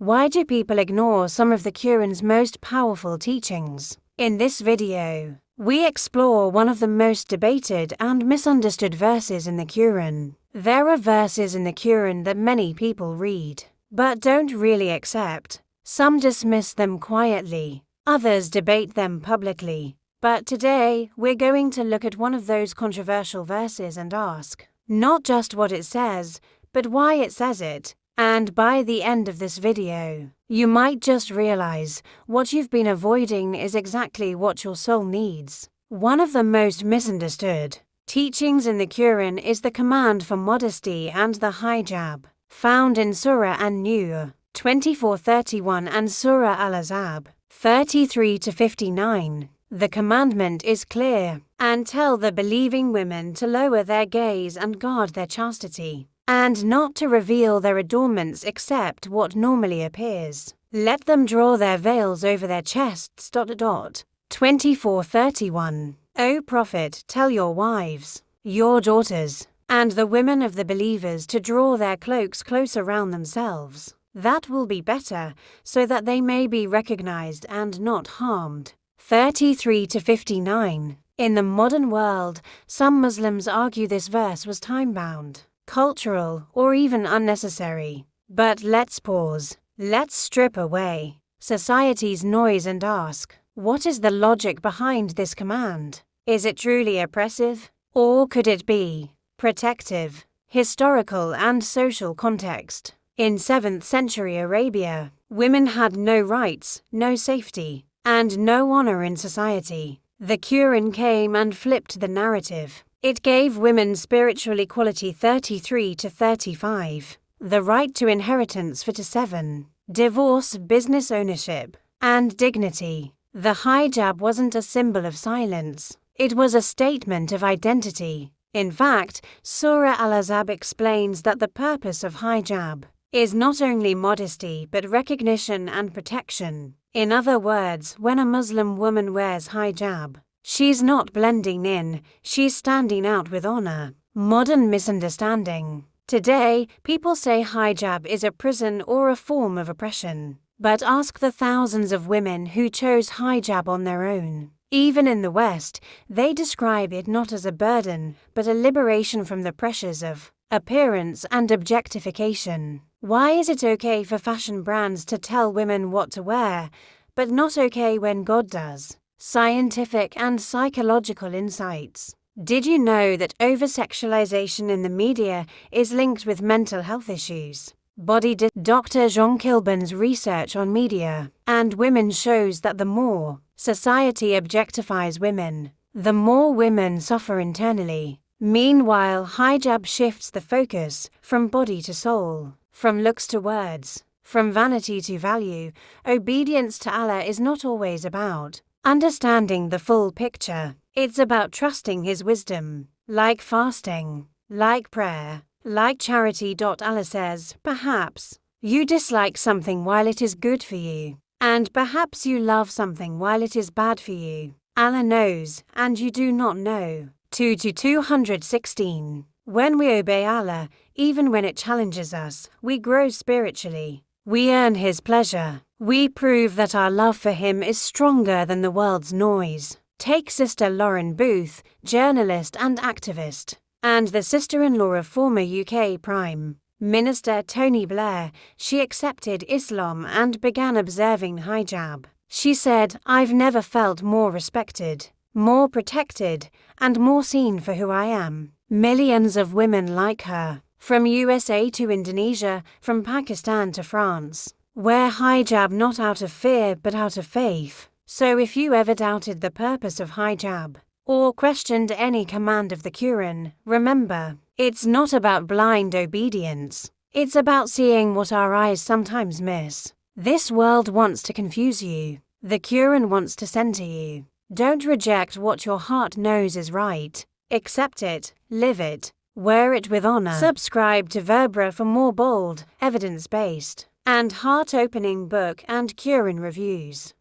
Why do people ignore some of the Quran's most powerful teachings? In this video, we explore one of the most debated and misunderstood verses in the Quran. There are verses in the Quran that many people read, but don't really accept. Some dismiss them quietly, others debate them publicly. But today, we're going to look at one of those controversial verses and ask, not just what it says, but why it says it. And by the end of this video, you might just realize what you've been avoiding is exactly what your soul needs. One of the most misunderstood teachings in the Quran is the command for modesty and the hijab, found in Surah An-Nur 24:31 and Surah Al-Ahzab 33-59. The commandment is clear, and tell the believing women to lower their gaze and guard their chastity, and not to reveal their adornments except what normally appears. Let them draw their veils over their chests. 24:31. O Prophet, tell your wives, your daughters, and the women of the believers to draw their cloaks close around themselves. That will be better, so that they may be recognized and not harmed. 33-59. In the modern world, some Muslims argue this verse was time-bound, cultural, or even unnecessary. But let's pause. Let's strip away society's noise and ask, what is the logic behind this command? Is it truly oppressive? Or could it be protective? Historical and social context. In 7th century Arabia, women had no rights, no safety, and no honor in society. The Quran came and flipped the narrative. It gave women spiritual equality 33-35, the right to inheritance 47, divorce, business ownership, and dignity. The hijab wasn't a symbol of silence, it was a statement of identity. In fact, Surah Al-Ahzab explains that the purpose of hijab is not only modesty but recognition and protection. In other words, when a Muslim woman wears hijab, she's not blending in, she's standing out with honor. Modern misunderstanding. Today, people say hijab is a prison or a form of oppression. But ask the thousands of women who chose hijab on their own. Even in the West, they describe it not as a burden, but a liberation from the pressures of appearance and objectification. Why is it okay for fashion brands to tell women what to wear, but not okay when God does? Scientific and psychological insights. Did you know that over-sexualization in the media is linked with mental health issues? Dr. Jean Kilburne's research on media and women shows that the more society objectifies women, the more women suffer internally. Meanwhile, hijab shifts the focus from body to soul, from looks to words, from vanity to value. Obedience to Allah is not always about understanding the full picture. It's about trusting His wisdom, like fasting, like prayer, like charity. Allah says, perhaps you dislike something while it is good for you, and perhaps you love something while it is bad for you. Allah knows, and you do not know. 2:216. When we obey Allah, even when it challenges us, we grow spiritually. We earn His pleasure. We prove that our love for Him is stronger than the world's noise. Take Sister Lauren Booth, journalist and activist, and the sister-in-law of former UK Prime Minister Tony Blair. She accepted Islam and began observing hijab. She said, "I've never felt more respected, more protected, and more seen for who I am." Millions of women like her, from USA to Indonesia, from Pakistan to France, wear hijab not out of fear but out of faith. So if you ever doubted the purpose of hijab, or questioned any command of the Quran, remember, it's not about blind obedience. It's about seeing what our eyes sometimes miss. This world wants to confuse you. The Quran wants to center you. Don't reject what your heart knows is right. Accept it, live it, wear it with honor. Subscribe to Verbra for more bold, evidence-based, and heart-opening book and Quran reviews.